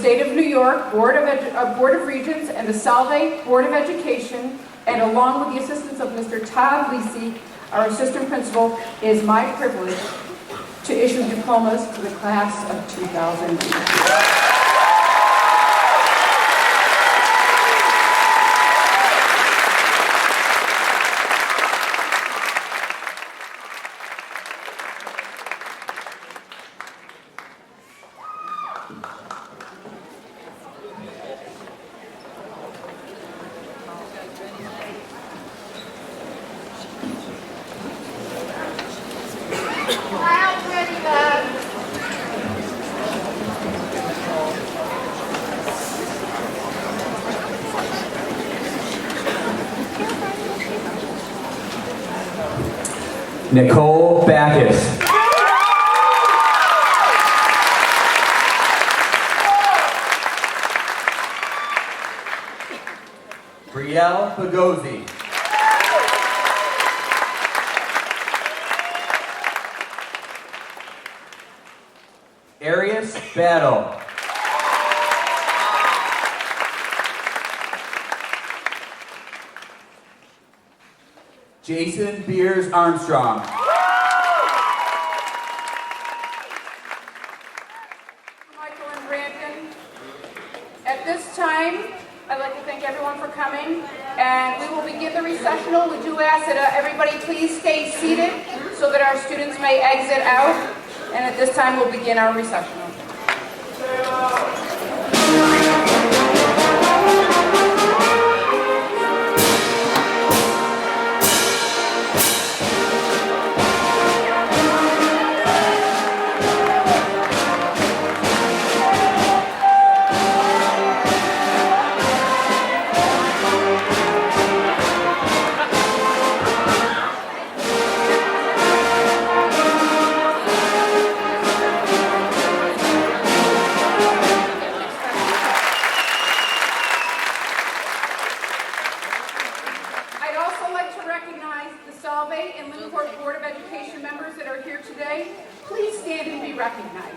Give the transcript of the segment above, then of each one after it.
State of New York Board of Regents and the Solvay Board of Education, and along with the assistance of Mr. Todd Lisi, our assistant principal, it is my privilege to issue diplomas to the class of 2008. Nicole Backus. Brielle Bagozzi. Arius Battle. Jason Beers Armstrong. Michael and Brandon. At this time, I'd like to thank everyone for coming, and we will begin the recessional. We do ask that everybody please stay seated so that our students may exit out, and at this time we'll begin our recessional. Solvay and Lincoln Board of Education members that are here today, please stand and be recognized.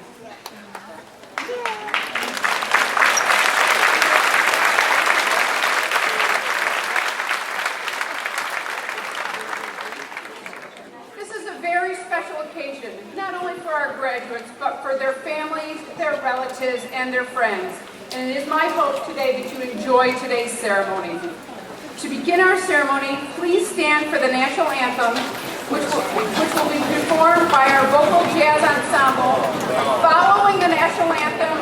This is a very special occasion, not only for our graduates, but for their families, their relatives, and their friends. And it is my hope today that you enjoy today's ceremony. To begin our ceremony, please stand for the national anthem, which will be performed by our vocal jazz ensemble. Following the national anthem,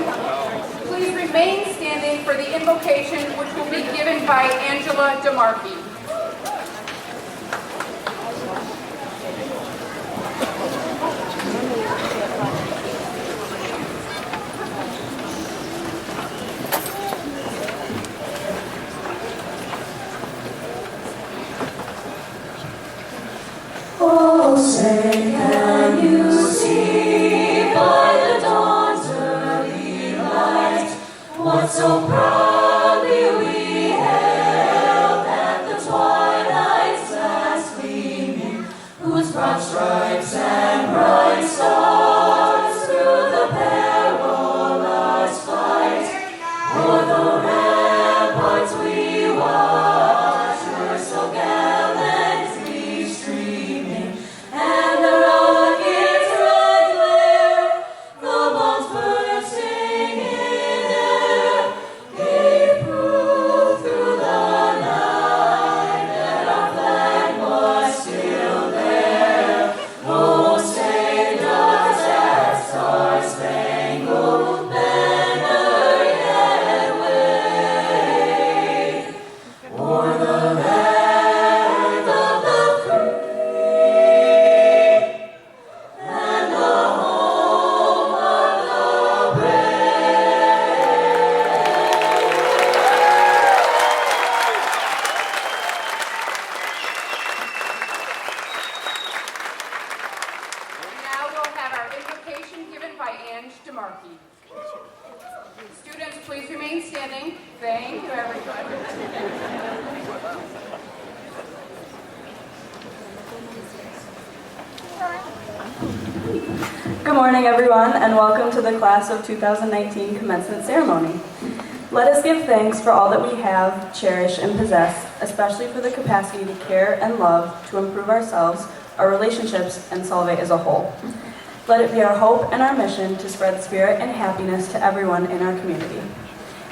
please remain standing for the invocation, which will be given by Angela DeMarchi. Oh, say can you see by the dawn's early light what so proudly we hailed at the twilight's last gleaming, whose broad stripes and bright stars through the perilous fight o'er the ramparts we watched were so gallantly streaming. And the rocket's red glare, the bombs bursting in air, gave proof through the night that our flag was still there. Oh, say does that star-spangled banner yet wave o'er the land of the free and the home of the brave. Now we'll have our invocation given by Ange DeMarchi. Students, please remain standing. Thank you, everybody. Good morning, everyone, and welcome to the Class of 2019 Commencement Ceremony. Let us give thanks for all that we have, cherish, and possess, especially for the capacity to care and love, to improve ourselves, our relationships, and Solvay as a whole. Let it be our hope and our mission to spread spirit and happiness to everyone in our community.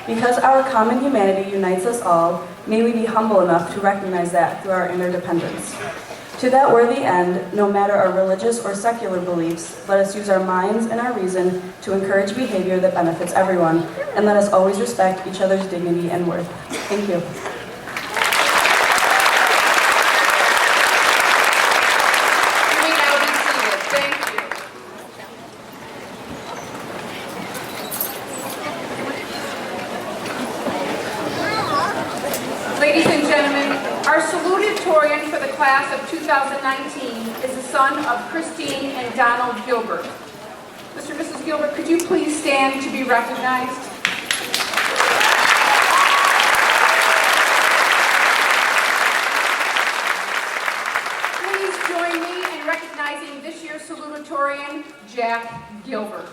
Because our common humanity unites us all, may we be humble enough to recognize that through our interdependence. To that worthy end, no matter our religious or secular beliefs, let us use our minds and our reason to encourage behavior that benefits everyone, and let us always respect each other's dignity and worth. Thank you. You may now be seated. Thank you. Ladies and gentlemen, our salutatorian for the class of 2019 is the son of Christine and Donald Gilbert. Mr. and Mrs. Gilbert, could you please stand to be recognized? Please join me in recognizing this year's salutatorian, Jack Gilbert.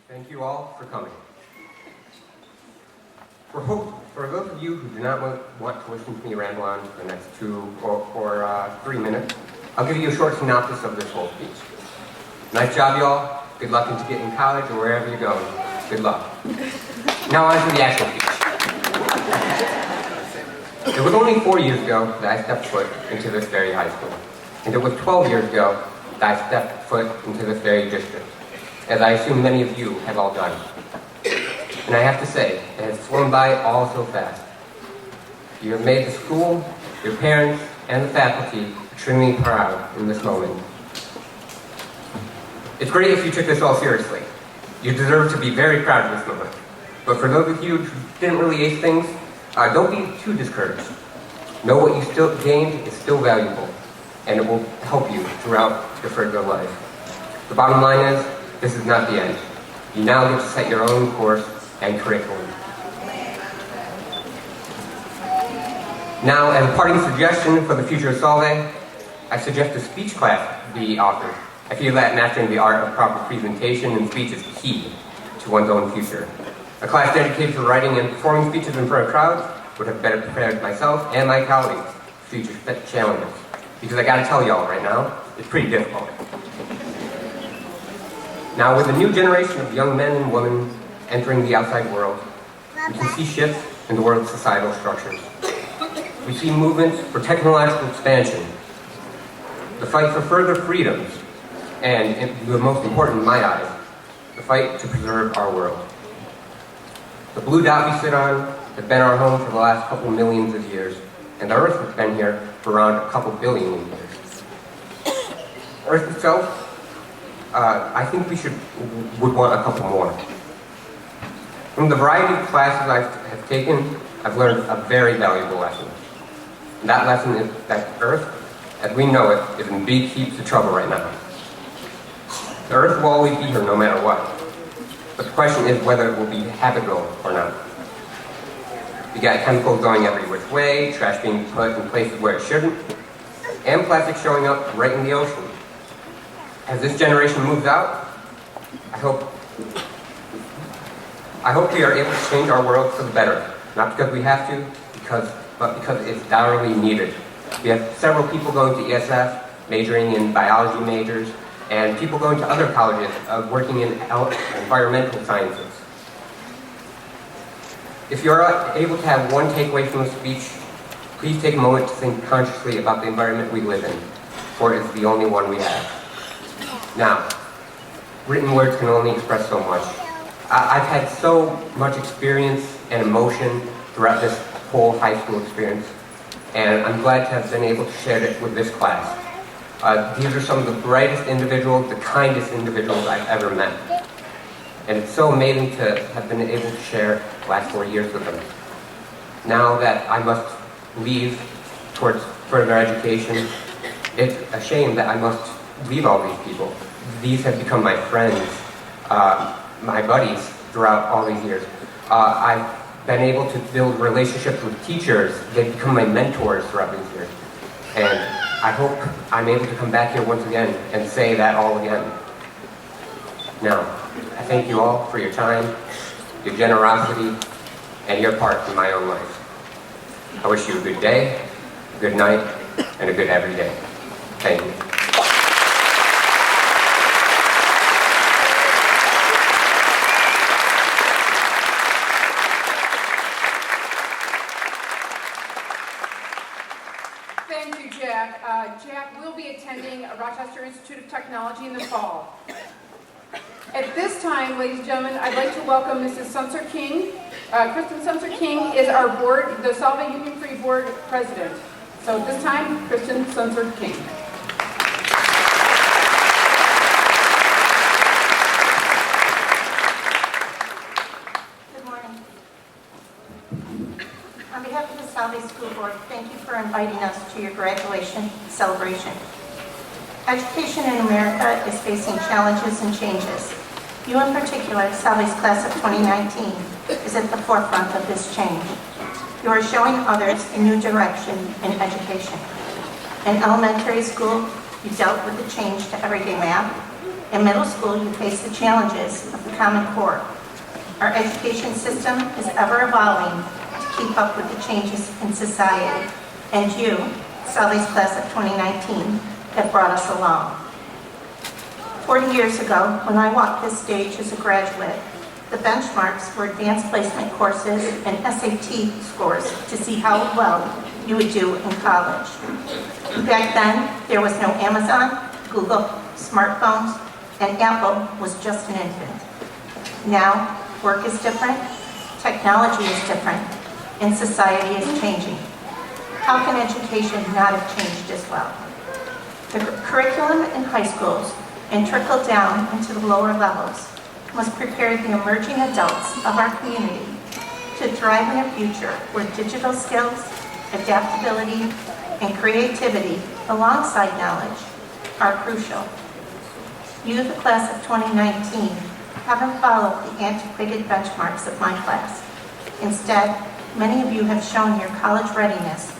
Thank you all for coming. For those of you who do not want to listen to me ramble on for the next 2 or 3 minutes, I'll give you a short synopsis of this whole speech. Nice job, y'all. Good luck into getting college or wherever you're going. Good luck. Now on to the actual speech. It was only 4 years ago that I stepped foot into this very high school. And it was 12 years ago that I stepped foot into this very district, as I assume many of you have all done. And I have to say, it has flown by all so fast. You have made the school, your parents, and the faculty extremely proud in this moment. It's great if you took this all seriously. You deserve to be very proud of this moment. But for those of you who didn't really ace things, don't be too discouraged. Know what you still gained is still valuable, and it will help you throughout your further life. The bottom line is, this is not the end. You now get to set your own course and curriculum. Now, as a parting suggestion for the future of Solvay, I suggest a speech class be offered. I feel that mastering the art of proper presentation and speech is key to one's own future. A class dedicated to writing and performing speeches in front of crowds would have better prepared myself and my colleagues for future challenges. Because I gotta tell y'all right now, it's pretty difficult. Now, with a new generation of young men and women entering the outside world, we can see shifts in the world's societal structures. We see movements for technological expansion, the fight for further freedoms, and the most important in my eyes, the fight to preserve our world. The blue dot we sit on has been our home for the last couple millions of years, and the Earth has been here for around a couple billion years. Earth itself, I think would want a couple more. From the variety of classes I have taken, I've learned a very valuable lesson. And that lesson is that Earth, as we know it, is in big heaps of trouble right now. The Earth will always be here no matter what. But the question is whether it will be habitable or not. You got chemicals going every which way, trash being put in places where it shouldn't, and plastic showing up right in the ocean. As this generation moves out, I hope we are able to change our world for the better. Not because we have to, but because it's direly needed. We have several people going to ESF, majoring in biology majors, and people going to other colleges, working in environmental sciences. If you're able to have one takeaway from the speech, please take a moment to think consciously about the environment we live in, for it is the only one we have. Now, written words can only express so much. I've had so much experience and emotion throughout this whole high school experience, and I'm glad to have been able to share it with this class. These are some of the brightest individuals, the kindest individuals I've ever met. And it's so amazing to have been able to share the last 4 years with them. Now that I must leave towards further education, it's a shame that I must leave all these people. These have become my friends, my buddies throughout all these years. I've been able to build relationships with teachers. They've become my mentors throughout these years. And I hope I'm able to come back here once again and say that all again. Now, I thank you all for your time, your generosity, and your part in my own life. I wish you a good day, a good night, and a good every day. Thank you. Thank you, Jack. Jack will be attending Rochester Institute of Technology in the fall. At this time, ladies and gentlemen, I'd like to welcome Mrs. Sunser King. Kristen Sunser King is our board, the Solvay Union Free Board President. So at this time, Kristen Sunser King. Good morning. On behalf of the Solvay School Board, thank you for inviting us to your graduation celebration. Education in America is facing challenges and changes. You in particular, Solvay's class of 2019, is at the forefront of this change. You are showing others a new direction in education. In elementary school, you dealt with the change to everyday math. In middle school, you faced the challenges of the Common Core. Our education system is ever evolving to keep up with the changes in society, and you, Solvay's class of 2019, have brought us along. 40 years ago, when I walked this stage as a graduate, the benchmarks were advanced placement courses and SAT scores to see how well you would do in college. Back then, there was no Amazon, Google, smartphones, and Apple was just an infant. Now, work is different, technology is different, and society is changing. How can education not have changed as well? The curriculum in high schools and trickle down into the lower levels must prepare the emerging adults of our community to thrive in a future where digital skills, adaptability, and creativity alongside knowledge are crucial. You, the class of 2019, haven't followed the antiquated benchmarks of my class. Instead, many of you have shown your college readiness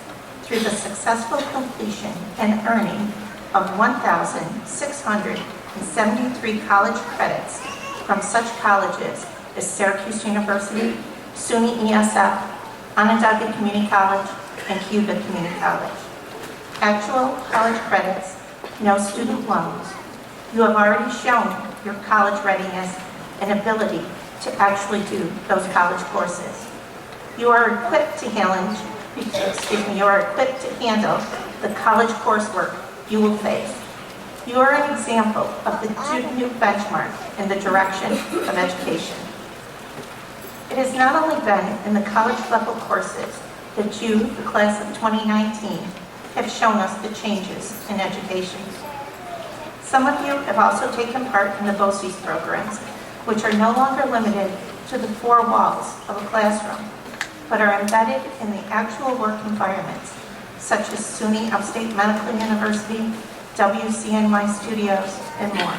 through the successful completion and earning of 1,673 college credits from such colleges as Syracuse University, SUNY ESF, Onondaga Community College, and Cuba Community College. Actual college credits, no student loans. You have already shown your college readiness and ability to actually do those college courses. You are equipped to handle the college coursework you will face. You are an example of the new benchmark in the direction of education. It has not only been in the college level courses that you, the class of 2019, have shown us the changes in education. Some of you have also taken part in the BOCES programs, which are no longer limited to the four walls of a classroom, but are embedded in the actual work environments, such as SUNY Upstate Medical University, WCNY Studios, and more.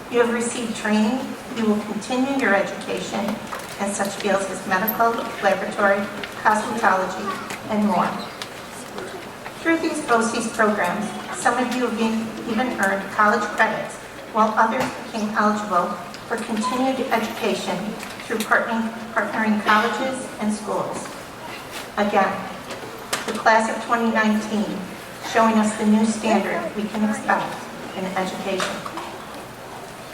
You have received training. You will continue your education in such fields as medical, laboratory, cosmetology, and more. Through these BOCES programs, some of you have even earned college credits, while others became eligible for continued education through partnering colleges and schools. Again, the class of 2019 showing us the new standard we can expect in education.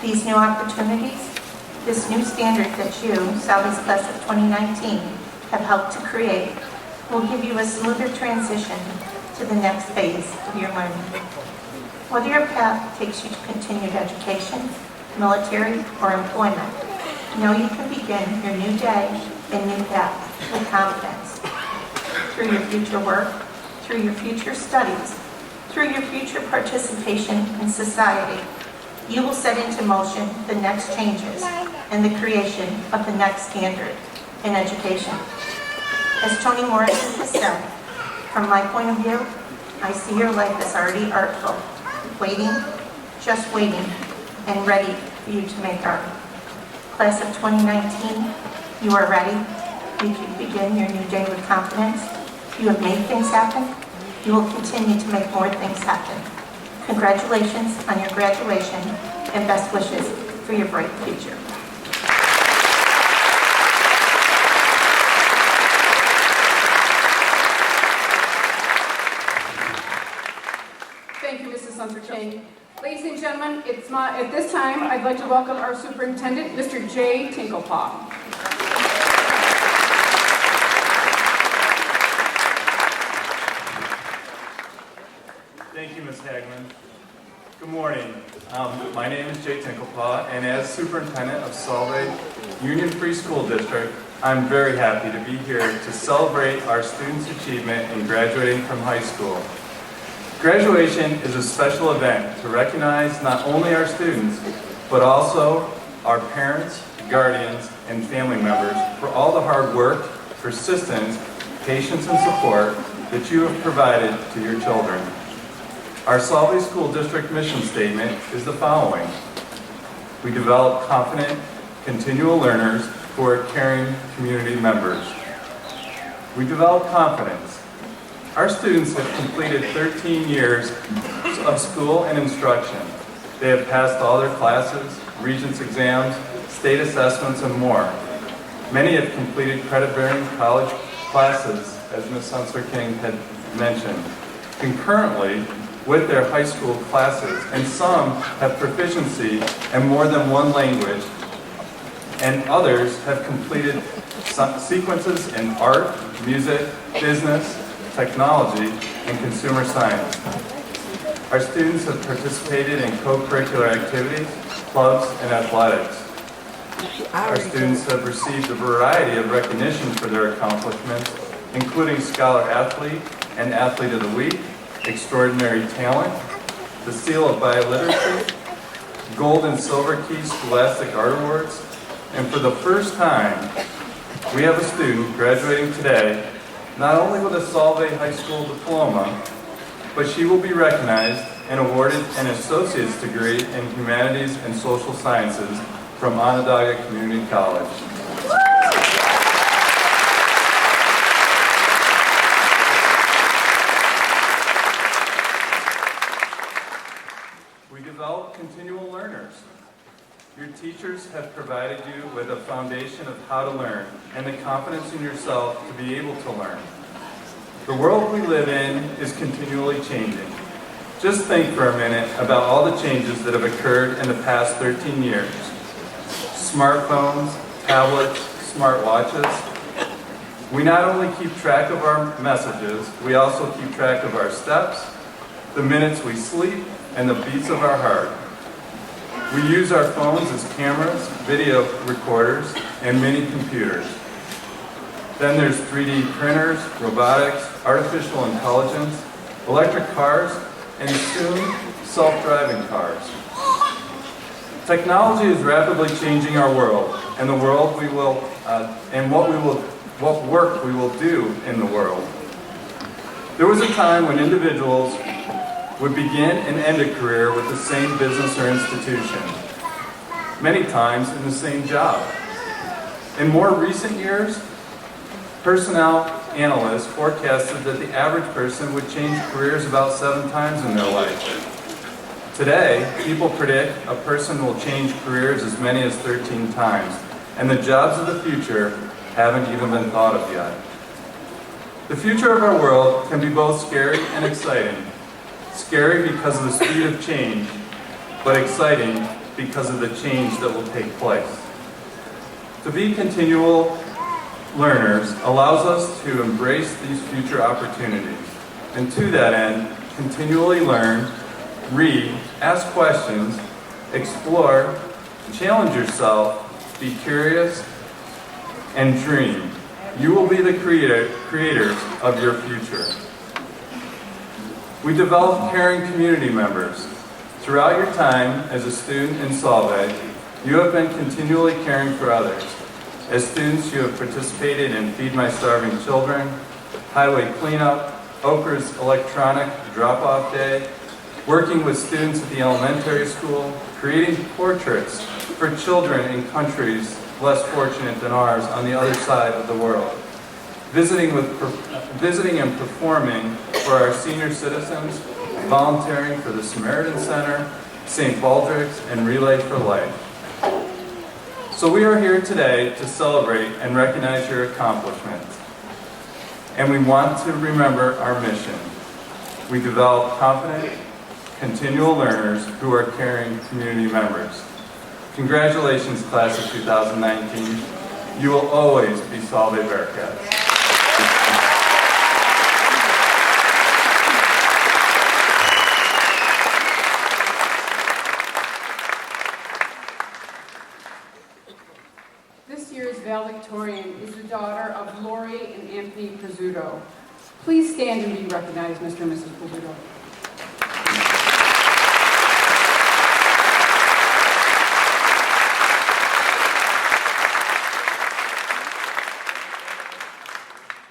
These new opportunities, this new standard that you, Solvay's class of 2019, have helped to create, will give you a smoother transition to the next phase of your learning. Whether your path takes you to continued education, military, or employment, know you can begin your new day and new path with confidence. Through your future work, through your future studies, through your future participation in society, you will set into motion the next changes and the creation of the next standard in education. As Toni Morrison has said, from my point of view, I see your life as already artful, waiting, just waiting, and ready for you to make art. Class of 2019, you are ready. You can begin your new day with confidence. You have made things happen. You will continue to make more things happen. Congratulations on your graduation and best wishes for your bright future. Thank you, Mrs. Sunter-Chang. Ladies and gentlemen, at this time, I'd like to welcome our superintendent, Mr. Jay Tinklepaw. Thank you, Ms. Hagman. Good morning. My name is Jay Tinklepaw, and as superintendent of Solvay Union Free School District, I'm very happy to be here to celebrate our students' achievement in graduating from high school. Graduation is a special event to recognize not only our students, but also our parents, guardians, and family members for all the hard work, persistence, patience, and support that you have provided to your children. Our Solvay School District mission statement is the following. We develop confident, continual learners who are caring community members. We develop confidence. Our students have completed 13 years of school and instruction. They have passed all their classes, Regents exams, state assessments, and more. Many have completed credit-bearing college classes, as Ms. Sunser-King had mentioned, concurrently with their high school classes, and some have proficiency in more than one language, and others have completed sequences in art, music, business, technology, and consumer science. Our students have participated in co-curricular activities, clubs, and athletics. Our students have received a variety of recognition for their accomplishments, including Scholar Athlete and Athlete of the Week, Extraordinary Talent, the Seal of Bioliteracy, Gold and Silver Key Scholastic Art Awards, and for the first time, we have a student graduating today not only with a Solvay High School diploma, but she will be recognized and awarded an associate's degree in Humanities and Social Sciences from Onondaga Community College. We develop continual learners. Your teachers have provided you with a foundation of how to learn and the confidence in yourself to be able to learn. The world we live in is continually changing. Just think for a minute about all the changes that have occurred in the past 13 years. Smartphones, tablets, smartwatches. We not only keep track of our messages, we also keep track of our steps, the minutes we sleep, and the beats of our heart. We use our phones as cameras, video recorders, and mini computers. Then there's 3D printers, robotics, artificial intelligence, electric cars, and soon self-driving cars. Technology is rapidly changing our world and the world we will, what work we will do in the world. There was a time when individuals would begin and end a career with the same business or institution, many times in the same job. In more recent years, personnel analysts forecasted that the average person would change careers about 7 times in their life. Today, people predict a person will change careers as many as 13 times, and the jobs of the future haven't even been thought of yet. The future of our world can be both scary and exciting. Scary because of the speed of change, but exciting because of the change that will take place. To be continual learners allows us to embrace these future opportunities, and to that end, continually learn, read, ask questions, explore, challenge yourself, be curious, and dream. You will be the creators of your future. We develop caring community members. Throughout your time as a student in Solvay, you have been continually caring for others. As students, you have participated in Feed My Starving Children, Highway Cleanup, Okra's Electronic Drop-Off Day, working with students at the elementary school, creating portraits for children in countries less fortunate than ours on the other side of the world, visiting and performing for our senior citizens, volunteering for the Samaritan Center, St. Baldrick's, and Relay for Life. So we are here today to celebrate and recognize your accomplishments. And we want to remember our mission. We develop confident, continual learners who are caring community members. Congratulations, class of 2019. You will always be Solvay Bearcats. This year's valedictorian is the daughter of Lori and Anthony Pizzuto. Please stand and be recognized, Mr. and Mrs. Pizzuto.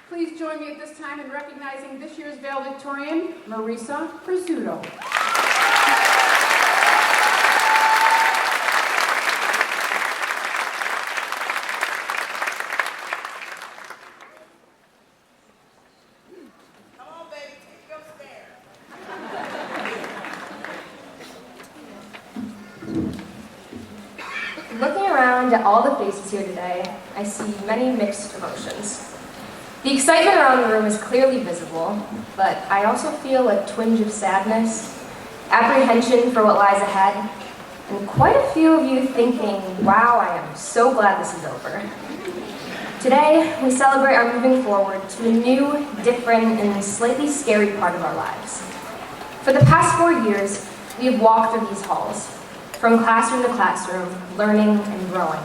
Please join me at this time in recognizing this year's valedictorian, Marisa Pizzuto. Looking around at all the faces here today, I see many mixed emotions. The excitement around the room is clearly visible, but I also feel a twinge of sadness, apprehension for what lies ahead, and quite a few of you thinking, wow, I am so glad this is over. Today, we celebrate our moving forward to a new, different, and slightly scary part of our lives. For the past 4 years, we have walked through these halls, from classroom to classroom, learning and growing.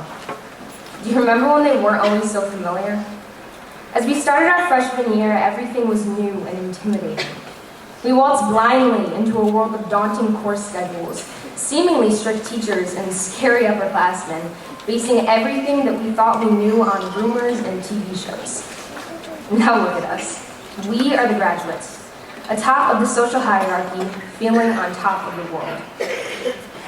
Do you remember when they weren't always so familiar? As we started our freshman year, everything was new and intimidating. We waltzed blindly into a world of daunting course schedules, seemingly strict teachers and scary upperclassmen, basing everything that we thought we knew on rumors and TV shows. Now look at us. We are the graduates, atop of the social hierarchy, feeling on top of the world.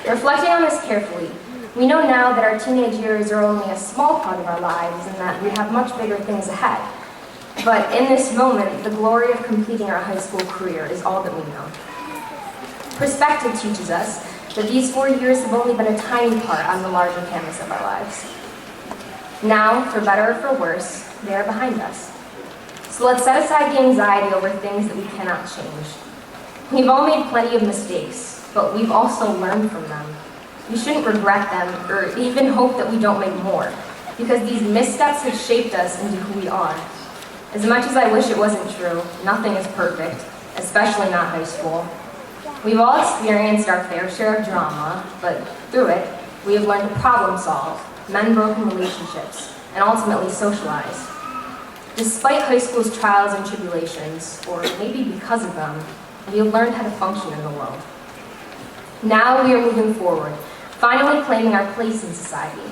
Reflecting on this carefully, we know now that our teenage years are only a small part of our lives and that we have much bigger things ahead. But in this moment, the glory of completing our high school career is all that we know. Perspective teaches us that these 4 years have only been a tiny part on the larger canvas of our lives. Now, for better or for worse, they are behind us. So let's set aside the anxiety over things that we cannot change. We've all made plenty of mistakes, but we've also learned from them. We shouldn't regret them or even hope that we don't make more, because these missteps have shaped us into who we are. As much as I wish it wasn't true, nothing is perfect, especially not high school. We've all experienced our fair share of drama, but through it, we have learned to problem solve, mend broken relationships, and ultimately socialize. Despite high school's trials and tribulations, or maybe because of them, we have learned how to function in the world. Now we are moving forward, finally claiming our place in society.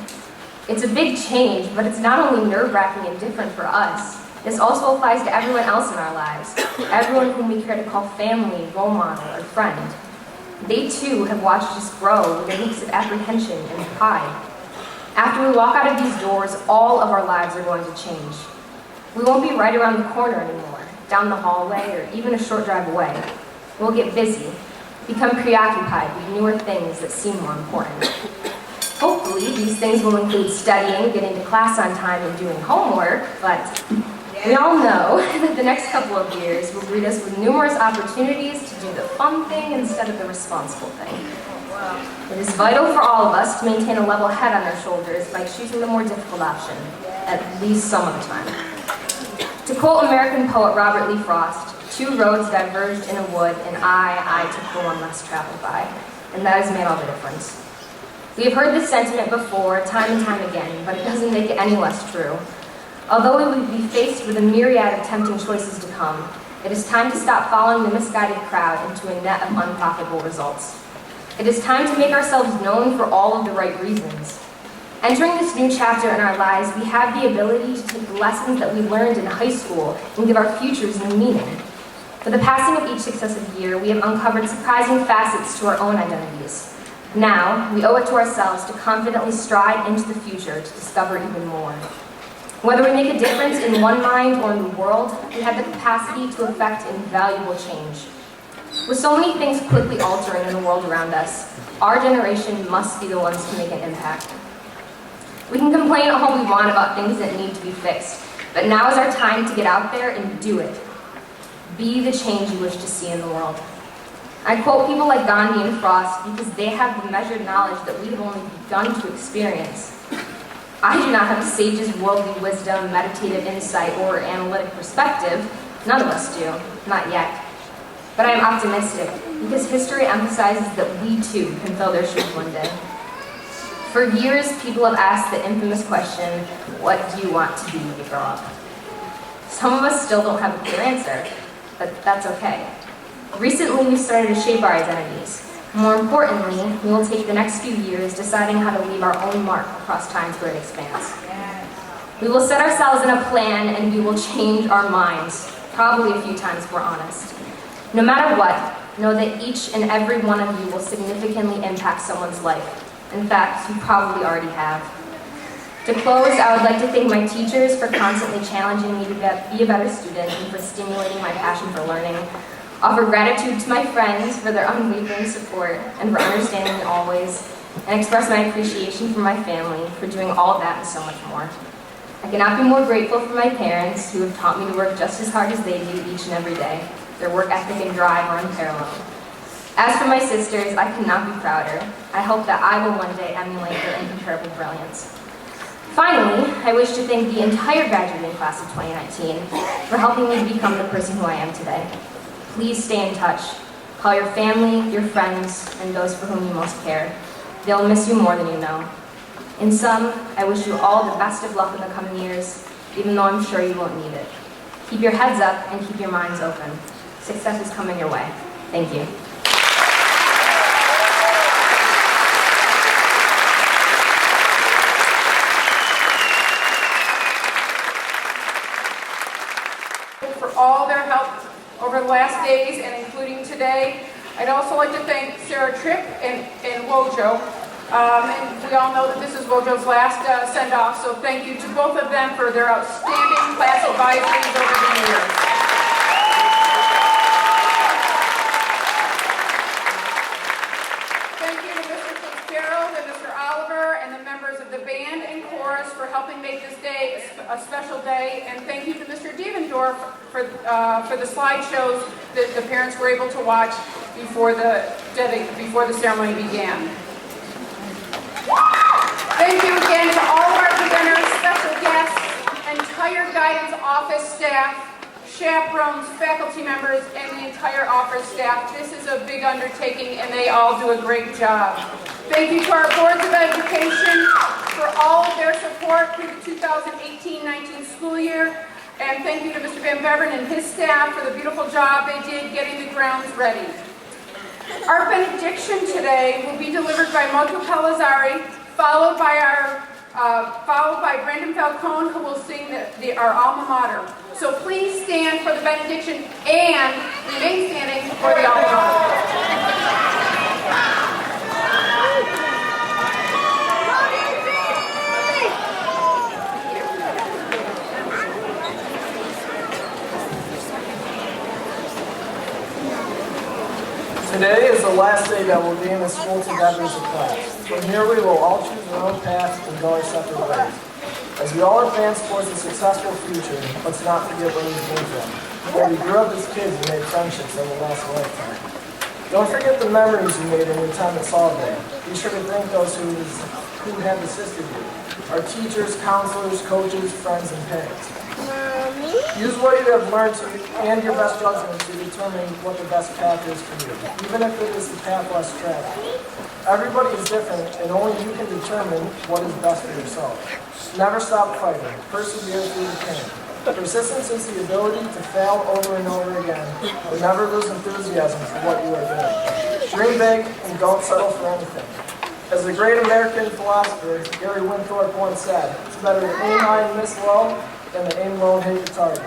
It's a big change, but it's not only nerve-wracking and different for us, this also applies to everyone else in our lives, everyone whom we care to call family, role model, or friend. They too have watched us grow with a mix of apprehension and pride. After we walk out of these doors, all of our lives are going to change. We won't be right around the corner anymore, down the hallway, or even a short drive away. We'll get busy, become preoccupied with newer things that seem more important. Hopefully, these things will include studying, getting to class on time, and doing homework, but we all know that the next couple of years will greet us with numerous opportunities to do the fun thing instead of the responsible thing. It is vital for all of us to maintain a level head on our shoulders by choosing the more difficult option, at least some of the time. To quote American poet Robert Lee Frost, 2 roads diverged in a wood, and I took the one less traveled by, and that has made all the difference. We have heard this sentiment before, time and time again, but it doesn't make it any less true. Although we will be faced with a myriad of tempting choices to come, it is time to stop following the misguided crowd into a net of unprofitable results. It is time to make ourselves known for all of the right reasons. Entering this new chapter in our lives, we have the ability to take the lessons that we learned in high school and give our futures new meaning. For the passing of each successive year, we have uncovered surprising facets to our own identities. Now, we owe it to ourselves to confidently stride into the future to discover even more. Whether we make a difference in one mind or in the world, we have the capacity to effect invaluable change. With so many things quickly altering in the world around us, our generation must be the ones to make an impact. We can complain all we want about things that need to be fixed, but now is our time to get out there and do it. Be the change you wish to see in the world. I quote people like Gandhi and Frost because they have the measured knowledge that we have only begun to experience. I do not have a sage's worldly wisdom, meditative insight, or analytic perspective. None of us do, not yet. But I am optimistic because history emphasizes that we too can fill their shoes one day. For years, people have asked the infamous question, what do you want to be when you grow up? Some of us still don't have a clear answer, but that's okay. Recently, we started to shape our identities. More importantly, we will take the next few years deciding how to leave our own mark across time's great expanse. We will set ourselves in a plan and we will change our minds, probably a few times if we're honest. No matter what, know that each and every one of you will significantly impact someone's life. In fact, you probably already have. To close, I would like to thank my teachers for constantly challenging me to be a better student and for stimulating my passion for learning. Offer gratitude to my friends for their unwavering support and for understanding me always, and express my appreciation for my family for doing all of that and so much more. I cannot be more grateful for my parents who have taught me to work just as hard as they do each and every day. Their work ethic and drive are unparalleled. As for my sisters, I cannot be prouder. I hope that I will one day emulate their incomparable brilliance. Finally, I wish to thank the entire graduating class of 2019 for helping me become the person who I am today. Please stay in touch. Call your family, your friends, and those for whom you most care. They'll miss you more than you know. In sum, I wish you all the best of luck in the coming years, even though I'm sure you won't need it. Keep your heads up and keep your minds open. Success is coming your way. Thank you. For all their help over the last days and including today. I'd also like to thank Sarah Tripp and Wojo. And we all know that this is Wojo's last send-off, so thank you to both of them for their outstanding class advisories over the years. Thank you to Mr. Fitzgerald and Mr. Oliver and the members of the band and chorus for helping make this day a special day. And thank you to Mr. Devendorf for the slideshows that the parents were able to watch before the ceremony began. Thank you again to all of our presenters, special guests, entire guidance office staff, chaperones, faculty members, and the entire office staff. This is a big undertaking and they all do a great job. Thank you to our boards of education for all of their support through the 2018-19 school year. And thank you to Mr. Van Beveren and his staff for the beautiful job they did getting the grounds ready. Our benediction today will be delivered by Moto Pellizzari, followed by Brendan Falcone, who will sing our alma mater. So please stand for the benediction and remain standing for the alma mater. Today is the last day that we'll be in the school together as a class. From here we will all choose our own paths and go our separate ways. As we all advance towards a successful future, let's not forget where we came from. Where we grew up as kids and made friendships that will last a lifetime. Don't forget the memories you made in your time at Solvay. Be sure to thank those who have assisted you. Our teachers, counselors, coaches, friends, and parents. Use what you have learned and your best judgment to determine what the best path is for you, even if it is the path less traveled. Everybody is different, and only you can determine what is best for yourself. Never stop fighting. Persevere through the pain. Persistence is the ability to fail over and over again, but never lose enthusiasm for what you are doing. Dream big and don't settle for anything. As the great American philosopher Gary Winthorpe once said, it's better to aim high and miss low than to aim low and hit your target.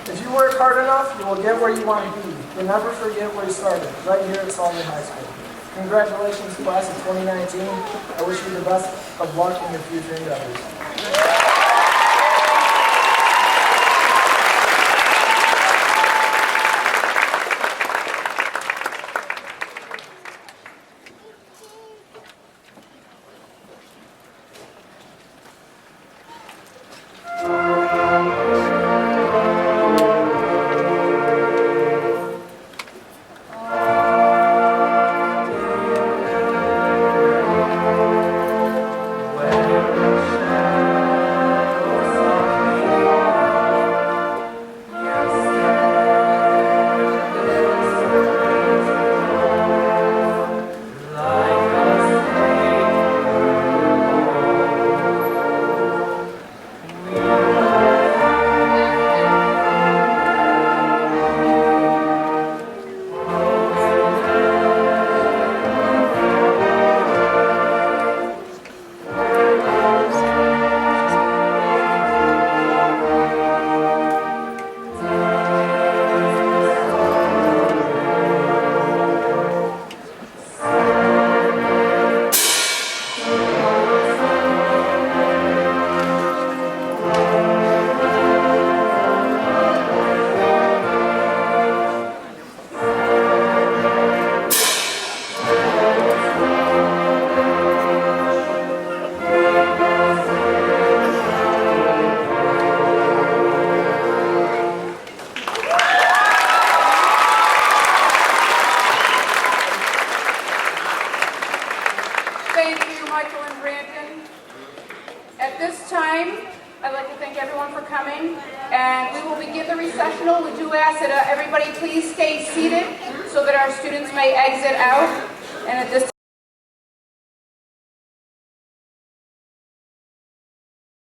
If you work hard enough, you will get where you want to be, but never forget where you started, right here at Solvay High School. Congratulations, class of 2019. I wish you the best of luck in your future endeavors. At this time, I'd like to thank everyone for coming, and we will begin the recessional. We do ask that everybody please stay seated so that our students may exit out. And at this